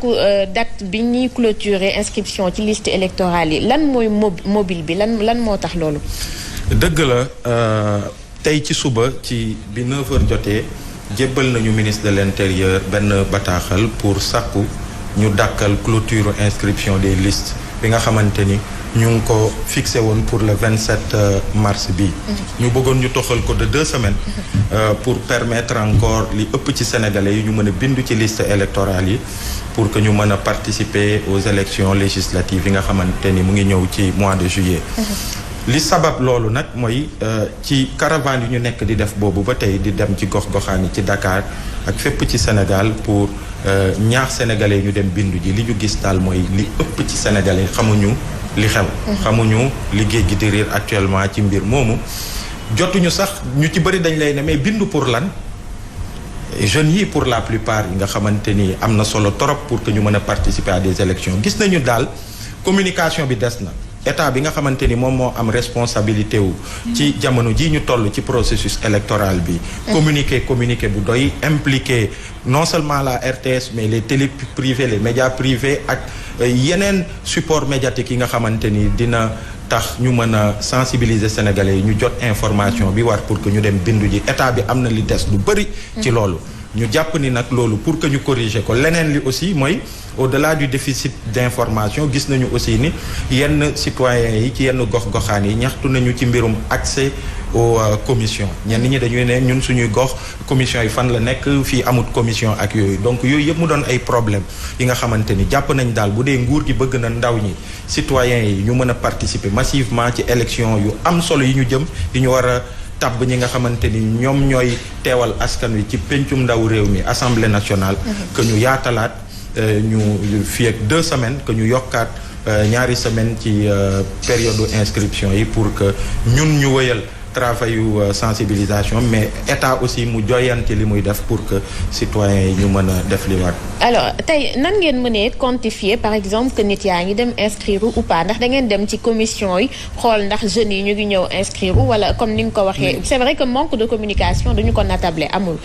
date bi ñuy clôturer inscription ci liste électorale yi lan mooy mobile bi lan moo tax loolu. dëgg la tey ci suba ci bi 9h jotee jébbal nañu ministre de l'intérieur benn bataaxal pour sàkku ñu dàkkal clôture inscription des listes bi nga xamante ni ñu ngi ko fixé woon pour le 27 mars bi ñu bëggoon ñu toxal ko de 2 semaines pour permettre encore li ëpp ci sénégalais yi ñu mën a bindu ci liste électorale yi pour que ñu mën a participer aux élections législatives yi nga xamante ni mu ngi ñëw ci mois de juillet. li sabab loolu nag mooy ci caravane yu ñu nekk di def boobu ba tey di dem ci gox-goxaan yi ci Dakar ak fépp ci Sénégal pour ñaax sénégalais ñu dem bindu ji li ñu gis daal mooy li ëpp ci sénégalais xamuñu li xew. xamuñu li géej gi di riir actuellement ci mbir moomu jotuñu sax ñu ci bëri dañ lay ne mais bindu pour lan jeunes yi pour la plupart yi nga xamante ni am na solo trop pour que ñu mën a participer à des élections gis nañu daal communication bi des na. état bi nga xamante ni moom moo am responsabilité wu ci jamono ji ñu toll ci processus électoral bi communiqué bu doy impliqué non seulement la RTS mais les télé privés les médias privés ak yeneen support médiatique yi nga xamante ni dina tax ñu mën a sensibiliser sénégalais yi ñu jot information bi war pour que ñu dem bindu ji état bi am na li des lu bëri ci loolu ñu jàpp ni nag loolu pour que ñu corriger ko leneen li aussi mooy au-delà du déficit d'information gis nañu aussi ni yenn citoyens yi ci yenn gox-goxaan yi ñaxtu nañu ci mbirum accès aux commissions ñenn ñi dañuy ne ñun suñuy gox commission yi fan la nekk fii amut commission ak yooyu donc yooyu yëpp mu doon ay problème yi nga xamante ni jàpp nañ daal bu dee nguur gi bëgg na ndaw ñi citoyens yi ñu mën a participer massivement ci élection yu am solo yi ñu jëm yi ñu war a tabb ñi nga xamante ni ñoom ñooy teewal askan wi ci pencum ndaw réew mi assemblée nationale que ñu yaatalaat ñu fii ak 2 semaines que ñu yokkaat ñaari semaines ci période inscription yi pour que ñun ñu wëyal travail yu sensibilisation mais état aussi mu joyanti li muy def pour que citoyens yi ñu mën a def li war. alors tey nan ngeen mënee quantifier par exemple que nit yaa ngi dem inscrire ou pas ndax da ngeen dem ci commission yi xool ndax jeunes yi ñu ngi ñëw inscrire wala comme ni nga ko waxee. c'est vrai que manque de communication duñu ko natable amul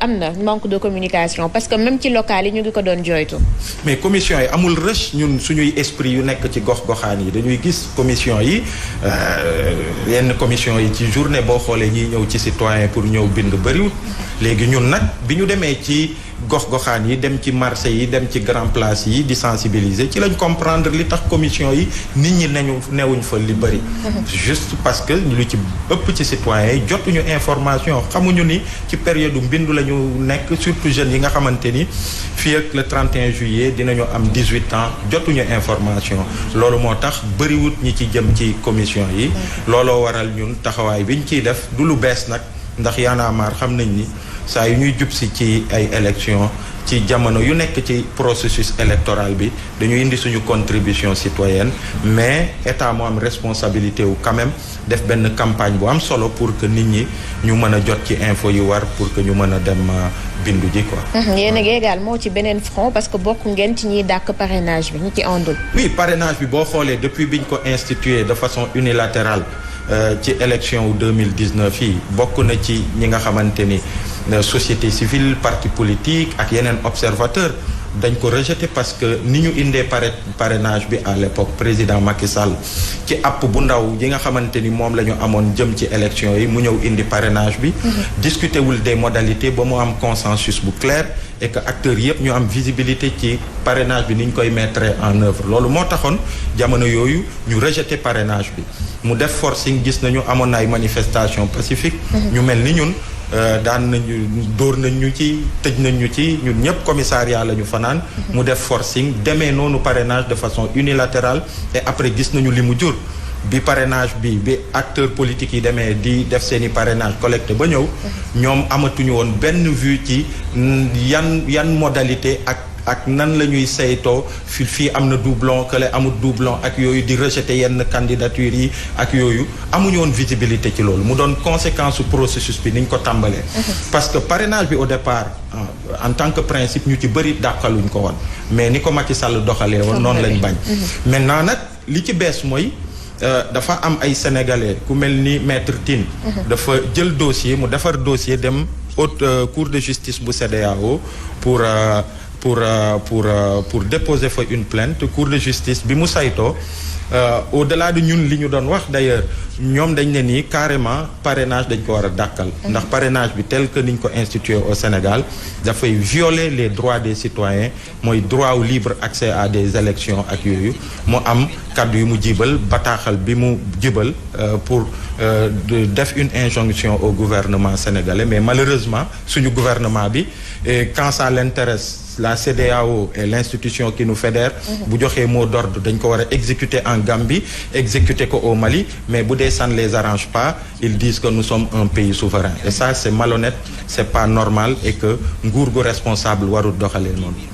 am na manque de communication parce que même ci local yi ñu ngi ko doon jooytu. mais commission yi amul rëch ñun suñuy esprit yu nekk ci gox-goxaan yi dañuy gis commission yi yenn commission yi ci journée boo xoolee ñiy ñëw ci citoyen pour ñëw bind bëriwul léegi ñun nag bi ñu demee ci gox-goxaan yi dem ci marché yi dem ci grand place yi di sensibiliser ci lañ comprendre li tax commission yi nit ñi newuñ fa li bëri juste parce que lu ci ëpp ci citoyens yi jotuñu information xamuñu ni ci période mbindu la ñu nekk surtout jeunes yi nga xamante ni fii ak le 31 juillet dinañu am 18 ans jotuñu information loolu moo tax bëriwut ñi ci jëm ci commission yi looloo waral ñun taxawaay bi ñu ciy def du lu bees nag ndax Y'en a marre xam nañ ni saa yu ñuy jub si ci ay élections ci jamono yu nekk ci processus électoral bi dañu indi suñu contribution citoyenne mais état moo am responsabilité wu quand même def benn campagne bu am solo pour que nit ñi ñu mën a jot ci info yu war pour que ñu mën a dem bindu ji quoi. yéen a ngi également ci beneen front parce que bokk ngeen ci ñiy dàkk parrainage bi ñi ci àndul. oui parrainage bi boo xoolee depuis biñ ko institué de façon unilatérale ci élection wu 2019 yi bokk na ci ñi nga xamante ni société civile parti politique ak yeneen observateur dañ ko rejeté parce que ni ñu indee parrainage bi à l'époque président Macky Sall ci app bu ndaw yi nga xamante ni moom la ñu amoon jëm ci élection yi mu ñëw indi parrainage bi discuté wul des modalités ba mu am consensus bu clair et que acteurs yëpp ñu am visibilité ci parrainage bi ni ñu koy mettre en œuvre loolu moo taxoon jamono yooyu ñu rejeté parrainage bi mu def forcing gis nañu amoon na ay manifestation pacifique ñu mel ni ñun daan nañu dóor nañ ñu ci tëj nañ ñu ci ñun ñëpp commissariat la ñu fanaan mu def forcing demee noonu parrainage de façon unilatérale et après gis nañu li mu jur bi parrainage bi acteurs politiques yi demee di def seeni parrainage collecté ba ñëw ñoom amatuñu woon benn vue ci yan modalité ak nan la ñuy saytoo fii am na doublon kële amul doublon ak yooyu di rejeter yenn candidature yi ak yooyu amuñu woon visibilité ci loolu mu doon conséquence su processus bi ni ñu ko tàmbalee. parce que parrainage bi au départ en tant que principe ñu ci bëri dàqaluñ ko woon mais ni ko Macky Sall doxalee woon noonu lañ bañ. maintenant nag li ci bees mooy dafa am ay sénégalais ku mel ni maître Tine. dafa jël dossier mu defar dossier dem haute cour de justice bu CEDEAO pour pour déposer fa une plainte cour de justice bi mu saytoo au-delà de ñun li ñu doon wax d'ailleurs ñoom dañ ne nii carrément parrainage dañ ko war a dàkkal ndax parrainage bi tel que niñ ko institué au Sénégal dafay violer les droits des citoyens mooy droit au libre accès à des élections ak yooyu mu am kaddu yu mu jibal bataaxal bi mu jibal pour def une injonction au gouvernement sénégalais mais malheureusement suñu gouvernement bi quand ça l'intéresse la CEDEAO est l'institution qui nous fédère bu joxee mot d'ordre dañ ko war a exécuter en Gambie exécuter ko au Mali mais bu dee ça ne les arrange pas ils disent que nous sommes un pays souverain et ça c'est malhonnête c'est pas normal et que nguur gu responsable warul doxalee noonu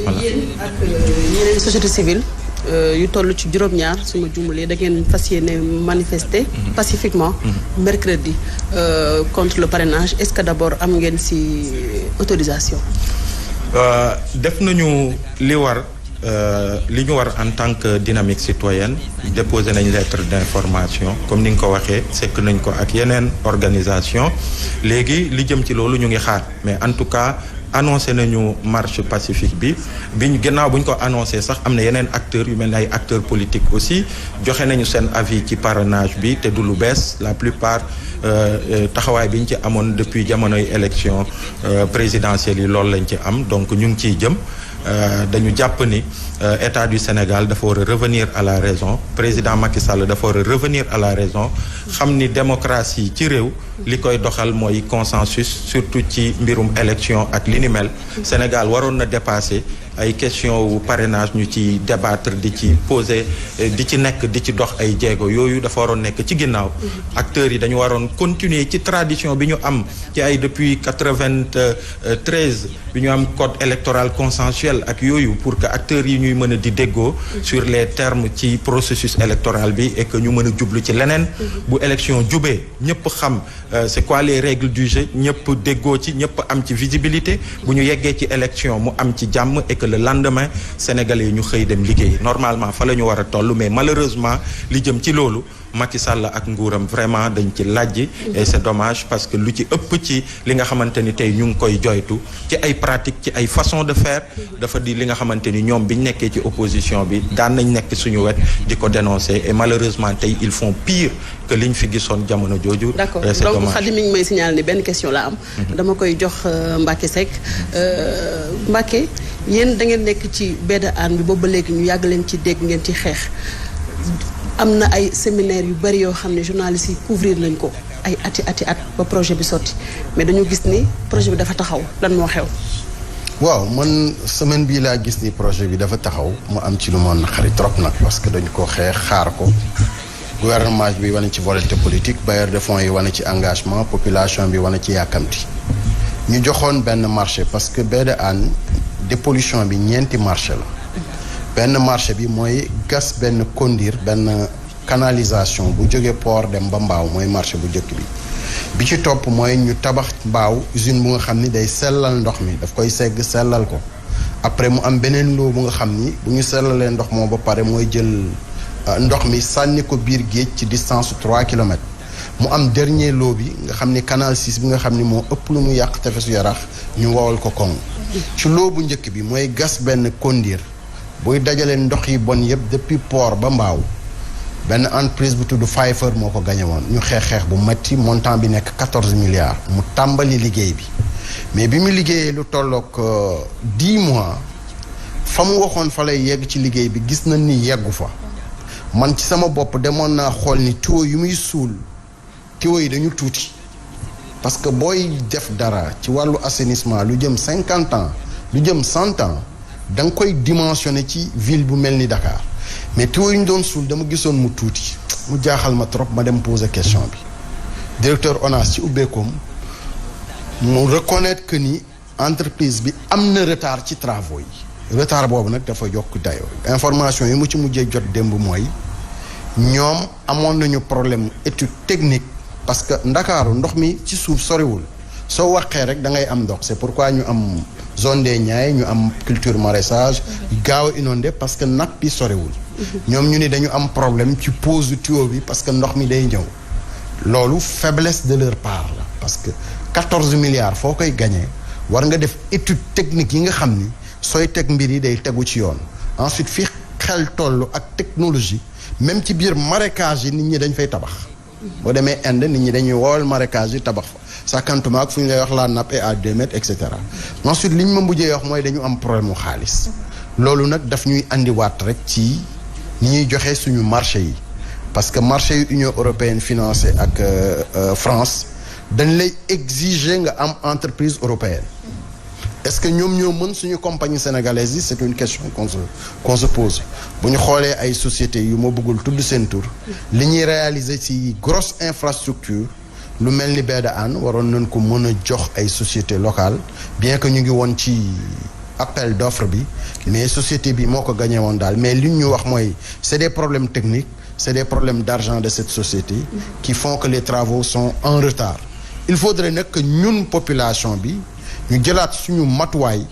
voilà. yéen ak yeneen société civile yu toll ci juróom-ñaar su ma jumulee da ngeen fas yéene manifester pacifiquement mercredi contre le parrainage est-ce que d'abord am ngeen ci autorisation def nañu li ñu war en tant que dynamique citoyenne déposé nañ lettre d'information comme ni nga ko waxee sekk nañ ko ak yeneen organisation léegi li jëm ci loolu ñu ngi xaar mais en tout cas annoncé nañu marche pacifique biñ gannaaw bu ñu ko annoncé sax am na yeneen acteurs yu mel ni ay acteurs politiques aussi joxe nañu seen avis ci parrainage bi te du lu bees la plupart taxawaay bi ñu ci amoon depuis jamonoy élection présidentielle yi loolu lañ ci am donc ñu ngi ciy jëm dañu jàpp ni État du Sénégal dafa war a revenir à la raison président Macky Sall dafa war a revenir à la raison xam ni démocratie ci réew li koy doxal mooy consensus surtout ci mbirum élection ak li ni mel Sénégal waroon na dépasser ay question wu parrainage ñu ci débattre di ci poser di ci nekk di ci dox ay jéego yooyu dafa waroon nekk ci ginnaaw acteurs yi dañu waroon continuer ci tradition bi ñu am ci ay depuis 93 bi ñu am code électoral consensuel ak yooyu pour que acteurs yi ñuy mën a di déggoo sur les termes ci processus électoral bi et que ñu mën a jublu ci leneen bu élection jubee ñëpp xam c'est quoi les règles du jeu ñëpp déggoo ci ñëpp am ci visibilité bu ñu yeggee ci élection mu am ci jàmm et que le lendemain sénégalais yi ñu xëy dem liggéey normalement fa la ñu war a toll mais malheureusement li jëm ci loolu Macky Sall ak nguuram vraiment dañ ci lajj et c'est dommage parce que lu ci ëpp ci li nga xamante ni tey ñu ngi koy joytu ci ay pratiques ci ay façons de faire dafa di li nga xamante ni ñoom biñ nekkee ci opposition bi daan nañ nekk suñu wet di ko dénoncer et malheureusement tey ils font pire que liñ fi gisoon jamono jooju. d'accord donc Khady mi ngi may signaler ni benn question la am. dama koy jox Mbacké Seck Mbacké yéen da ngeen nekk ci baie de Hann bi boobu ba léegi ñu yàgg leen ci dégg ngeen ci xeex. am na ay séminaires yu bari yoo xam ne journalistes yi couvrir nañ ko ay ati at ba projet bi sotti mais dañu gis ni projet bi dafa taxaw lan moo xew. waaw man semaine bii laa gis ni projet bi dafa taxaw mu am ci lu ma naqari trop nag parce que dañu ko xeex xaar ko gouvernement bi wane ci volonté politique bailleur de fonds yi wane ci engagement population bi wane ci yàkkamti ñu joxoon benn marché parce que baie de Hann dépollution bi ñeenti marché la. benn marché bi mooy gas benn conduire benn canalisation bu jóge port dem ba mbaaw mooy marché bu njëkk bi ci topp mooy ñu tabax mbaaw usine bu nga xam ni day sellal ndox mi daf koy segg sellal ko après mu am beneen loo bu nga xam ni bu ñu sellalee ndox moom ba pare mooy jël ndox mi sànni ko biir géej ci distance 3 kilomètres mu am dernier lot bi nga xam ni canal 6 bi nga xam ni moo ëpp lu mu yàq tefesu Yarax ñu wowal ko koŋ ci loo bu njëkk bi mooy gas benn conduire buy dajale ndox yi bon yëpp depuis port ba mbaaw benn entreprise bu tudd Pfeiffer moo ko gañe woon ñu xeex bu metti montant bi nekk 14 milliards mu tàmbali liggéey bi mais bi mu liggéeyee lu tollook 10 mois fa mu waxoon fa lay yegg ci liggéey bi gis na ni yeggu fa man ci sama bopp demoon naa xool ni tuyau yu muy suul tuyau yi dañu tuuti parce que booy def dara ci wàllu assainissement lu jëm 50 ans lu jëm 100 ans da nga koy dimensionné ci ville bu mel ni Dakar mais tuyau yi ñu doon suul dama gisoon mu tuuti mu jaaxal ma trop ma dem poser question bi directeur ONAS ci ubbeekoom mu reconnaître que ni entreprise bi am na retard ci travaux yi retard boobu nag dafa yokk dayoo information yi mu ci mujjee jot démb mooy ñoom amoon nañu problème étude technique parce que Ndakaaru ndox mi ci suuf soriwul soo waxee rek da ngay am ndox c'est pourquoi ñu am zone des Niayes ñu am culture maraîchage gaaw a inondé parce que nappe bi sorewul ñoom ñu ni dañu am problème ci pose tuyau bi parce que ndox mi day ñëw loolu faiblesse de leur part la parce que 14 milliards foo koy gagné war nga def étude technique yi nga xam ni sooy teg mbir yi day tegu ci yoon ensuite fii xel toll ak technologie même ci biir marécage yi nit ñi dañ fay tabax boo demee Inde nit ñi dañuy woowal marécage yi tabax fa sàkkantuma ak fu ñu lay wax la nappe est à 2 mètres et cetera ensuite li ñu ma mujjee wax mooy dañu am problème mu xaalis loolu nag daf ñuy andiwaat rek ci ni ñuy joxe suñu marché yi parce que marché yu Union européenne financé ak France dañ lay exiger nga am entreprise européenne est-ce que ñoom ñoo mën suñu compagnie sénégalaise yi c'est une question qu'on se pose bu ñu xoolee ay sociétés yu ma bëggul tudd seen tur li ñuy réaliser ci grosse infrastructure lu mel ni baie de Hann waroon nañ ko mën a jox ay sociétés locales bien que ñu ngi woon ci appel d'offre bi mais société bi moo ko gagné woon daal mais li ñu wax mooy c'est des problèmes techniques c'est des problèmes d'argent de cette société qui font que les travaux sont en retard il faudrait nag que ñun population bi ñu jëlaat suñu matuwaay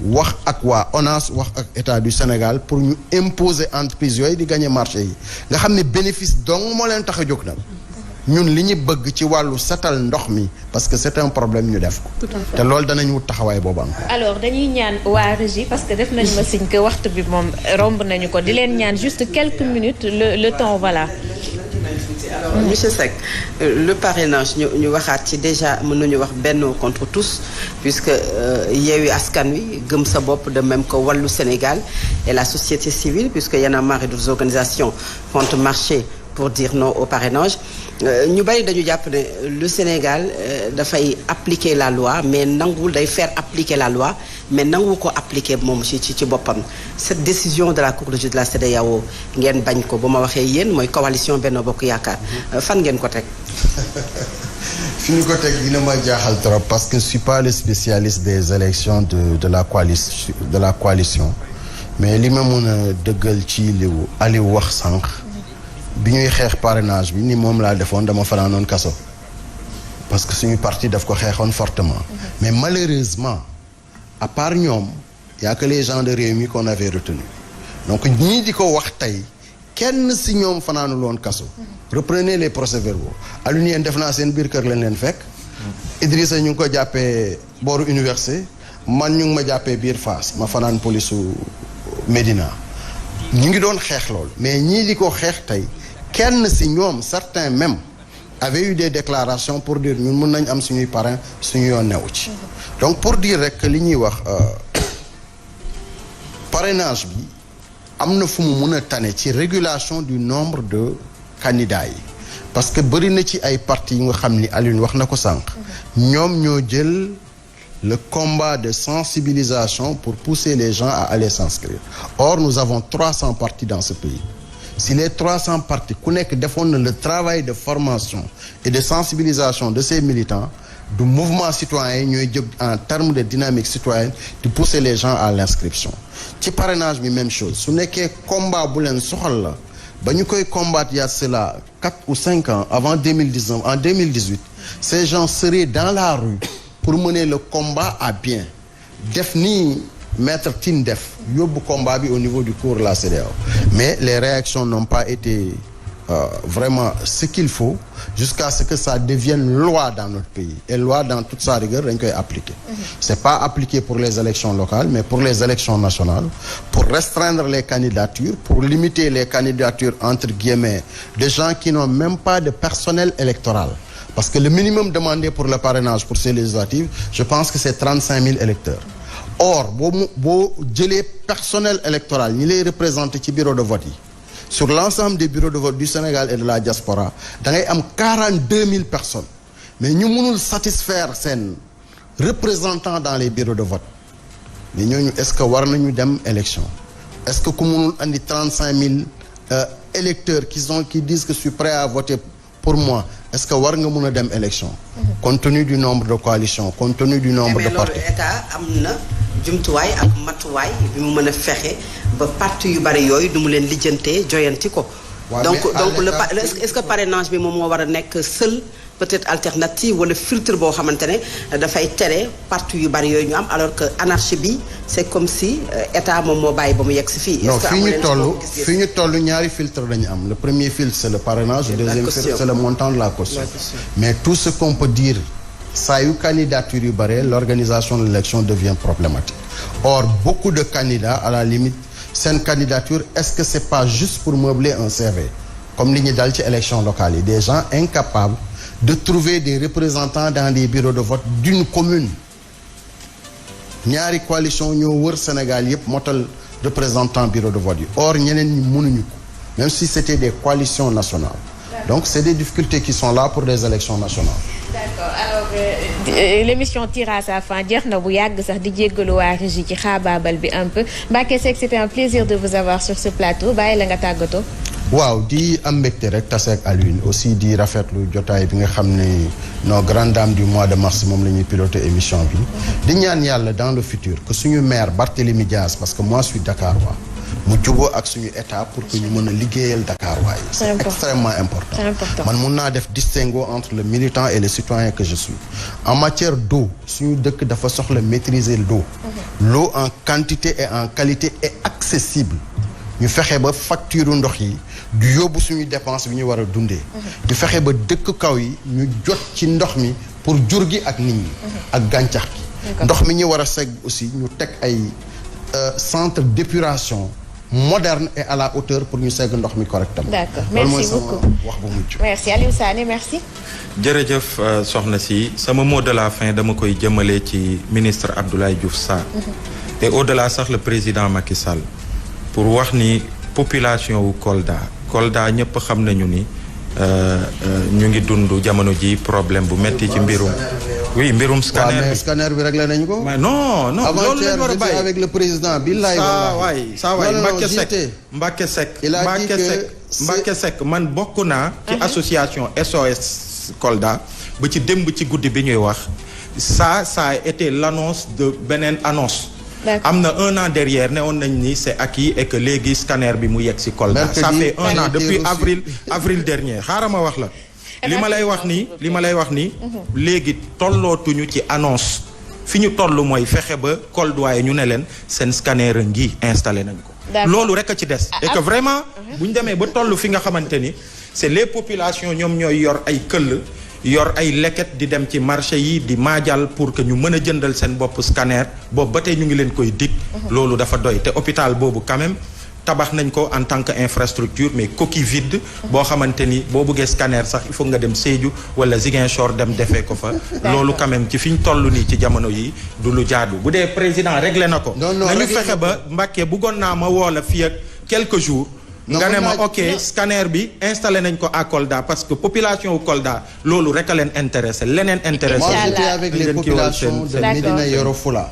wax ak waa ONAS wax ak état du Sénégal pour ñu imposer entreprise yooyu di gagner marché yi nga xam ne bénéfice dong moo leen tax a jóg nag ñun li ñu bëgg ci wàllu setal ndox mi parce que c'est un problème ñu def ko te loolu danañ wut taxawaay boobu am alors dañuy ñaan waa régie parce que def nañ ma signe que waxtu bi moom romb nañu ko di leen ñaan juste quelques minutes le temps voilà. Alors, monsieur Seck le parrainage ñu waxaat ci déjà mën nañu wax Benno contre tous puisque Yewwi Askan Wi Gëm Sa Bopp de même que Wallu Sénégal et la société civile puisque Y en a marre et d'autres organisations comptent marcher pour dire non au parrainage ñu bari dañu jàpp ne le Sénégal dafay appliquer la loi mais nanguwul day faire appliquer la loi mais nangu ko appliquer moom ci boppam cette décision de la Cour de justice de la CEDEAO ngeen bañ ko bu ma waxee yéen mooy coalition Benno Bokk Yaakaar fan ngeen ko teg. fi ñu ko teg dina ma jaaxal trop parce que je suis pas le spécialiste des élections de la coalition mais li ma mën a dëggal ci li Aliou wax sànq. bi ñuy xeex parrainage bi ni moom laa defoon dama fanaanoon kaso parce que suñu parti daf ko xeexoon fortement mais malheureusement à part ñoom y a que les gens de Rewmi qu'on avait retenu donc ñii di ko wax tey kenn si ñoom fanaanul woon kaso reprenez les procès-verbaux Alioune yéen def naa seen biir kër lañ leen fekk Idrissa ñu ngi ko jàppee booru université man ñu ngi ma jàppee biir Fass ma fanaan police su Médina ñu ngi doon xeex lool mais ñii di ko xeex tey kenn si ñoom certains même avaient eu des déclarations pour dire ñun mën nañ am suñuy parrain suñu yoon newu ci donc pour dire rek li ñuy wax parrainage bi am na fu mu mën a tane ci régulation du nombre de candidats yi parce que bëri na ci ay partis yu nga xam ni Alioune wax na ko sànq ñoom ñoo jël le combat de sensibilisation pour pousser les gens à aller s'inscrire or nous avons 300 partis dans ce pays si les 300 partis ku nekk defoon na le travail de formation et de sensibilisation de ces militants du mouvement citoyen yi ñooy jóg en termes de dynamique citoyenne de pousser les gens à l'inscription ci parrainage bi même chose su nekkee combat bu leen soxal la ba ñu koy combattre il y a cela 4 ou 5 ans avant 2019 en 2018 ces gens seraient dans la rue pour mener le combat à bien def nii Maître Tine def yóbbu combat bi au niveau du cours de la CEDEAO mais les réactions n'ont pas été vraiment ce qu'il faut jusqu'à ce que ça devienne loi dans notre pays et loi dans toute sa rigueur dañ koy appliquer c'est pas appliqué pour les élections locales mais pour les élections nationales pour restreindre les candidatures pour limiter les candidatures entre guillemets de gens qui n'ont même pas de personnel électoral parce que le minimum demandé pour le parrainage pour ces législatives je pense que c'est 35 000 électeurs or boo jëlee personnel électoral ñi lay représenter ci bureau de vote yi sur l'ensemble des bureaux de vote du Sénégal et de la diaspora da ngay am 42 000 personnes mais ñu mënul satisfaire seen représentants dans les bureaux de vote mais ñooñu est-ce que war nañu dem élection est-ce que ku mënul andi 35 000 électeurs qui disent que je suis prêt à voter pour moi est-ce que war nga mën a dem élection compte tenu du nombre de coalitions compte tenu du nombre de partis mais loolu état am na jumtuwaay ak matuwaay bi mu mën a fexe ba parti yu bari yooyu du mu leen lijjantee joyanti ko donc est-ce que parrainage bi moom moo war a nekk seul peut-être alternative wala filtre boo xamante ne dafay tere parti yu bari yooyu ñu am alors que anarchie bi c'est comme si état moom moo bàyyi ba mu yegg si fii. non fii ñu toll ñaari filtre dañu am le premier filtre c'est le parrainage le deuxième filtre c'est le montant de la caution mais tout ce qu'on peut dire saa yu candidature yu bare l'organisation de l'élection devient problématique Or beaucoup de candidats à la limite seen candidature est-ce que c'est pas juste pour meubler un CV comme li ñu dal ci élection locale yi des gens incapables de trouver des représentants dans des bureaux de vote d'une commune ñaari coalition ñoo wër Sénégal yépp motal représentant bureau de vote yi or ñeneen ñi mënuñu ko même si c'était des coalitions nationales donc c'est des difficultés qui sont là pour des élections nationales. D'accord alors l'émission tire à sa fin jeex na bu yàgg sax di jéggalu waa régie ci xaabaabal bi un peu Mbacké Seck c'était un plaisir de vous avoir sur ce plateau bàyyi la nga tàggatoo. waaw di am mbégte rek tase ak Alioune aussi di rafetlu jotaay bi nga xam ne nos grandes dames du mois de mars moom la ñuy piloter émission bi. di ñaan yàlla dans le futur que suñu maire Barthélémy Dias parce que moi je suis Dakarois mu juboo ak suñu état pour que ñu mën a liggéeyal Dakar waaye c'est extrêmement important man mun naa def distinguo entre le militant et le citoyen que je suis en matière d'eau suñu dëkk dafa soxla maîtriser l'eau l'eau en quantité et en qualité est accessible ñu fexe ba facture ndox yi du yóbbu suñu dépense bi ñu war a dundee ñu fexe ba dëkk kaw yi ñu jot ci ndox mi pour jur gi ak nit ñi ak gàncax gi ndox mi ñu war a segg aussi ñu teg ay centre d'épuration moderne et à la hauteur pour ñu segg ndox mi correctement. D'accord merci beaucoup wax bu mujj. merci Aliou Sané merci. jërëjëf soxna si sama mot de la fin dama koy jëmale ci ministre Abdoulaye Diouf Sarr. et au-delà sax le président Macky Sall. pour wax ni population wu Kolda ñëpp xam nañu ni ñu ngi dund jamono ji problème bu metti ci mbirum scanner bi. scanner bi réglé nañu ko. mais non loolu lañ war a bàyyi avec le président billahi wallahi. saa waay Mbacké Seck man bokk naa ci association SOS Kolda ba ci démb ci guddi bi ñuy wax ça a été l'annonce de beneen annonce. am na 1 an derrière ne woon nañ ni c'est acquis et que léegi scanner bi mu yegg ci Kolda. ça fait 1 an depuis avril dernier xaaral ma wax la. li ma lay wax nii léegi tollootuñu ci annonce fi ñu toll mooy fexe ba Kolda yi ñu ne leen seen scanner ngi installé nañ ko. loolu rek a ci des. et que vraiment bu ñu demee ba toll fi nga xamante ni c'est les populations ñoom ñooy yor ay këll. yor ay leket di dem ci marché yi di maajal pour que ñu mën a jëndal seen bopp scanner boobu ba tey ñu ngi leen koy dig. loolu dafa doy te hôpital boobu quand même tabax nañ ko en tant que infrastructure mais coquille vide. boo xamante ni boo bëggee scanner sax il faut nga dem Sédhiou wala Ziguinchor dem defee ko fa. loolu quand même ci fi ñu toll nii ci jamono yi du lu jaadu bu dee président réglé na ko. nañu fexe ba Mbacké bëggoon naa ma woo la fii ak quelques jours. nga ne ma ok scanner bi installé nañ ko à Kolda parce que population Kolda loolu rek a leen intéressé leneen intéressé. moi j'étais avec les populations de Médina Yoro Foulah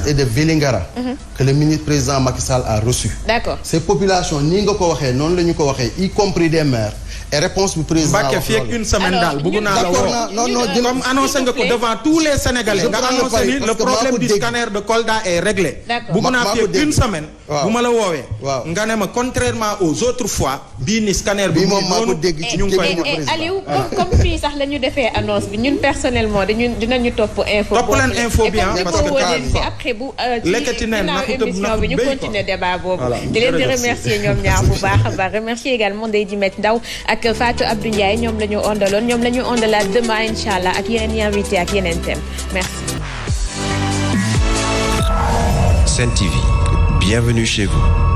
et de Vélingara que le ministre président Macky Sall a reçu. D'accord. Ces populations nii nga ko waxee noonu la ñu ko waxee y compris des maires. et réponse bu président Mbacké fii ak une semaine daal bëgg naa la woo comme annoncé nga ko devant tous les Sénégalais nga annoncé ni le problème du scanner de Kolda est réglé. bëgg naa fii ak une semaine. bu ma la woowee. nga ne ma contrairement aux autres fois. bii ni scanner bi moom maa ko dégg ci ñu ngi koy Aliou comme fii sax la ñu defee annonce bi ñun personnellement dinañu topp info. topp leen info bi parce que après bu ci ginnaaw émission bi ñu continuer débat boobu. di leen di remercier ñoom ñaar bu baax a baax remercier également Ndeye Dimet Ndaw ak Fatou Abdou Ndiaye ñoom la ñu ondaloon ñoom la ñu ondalaat demain inchallah ak yeneen yi invité ak yeneen thème merci. Sen TV, bienvenue chez vous.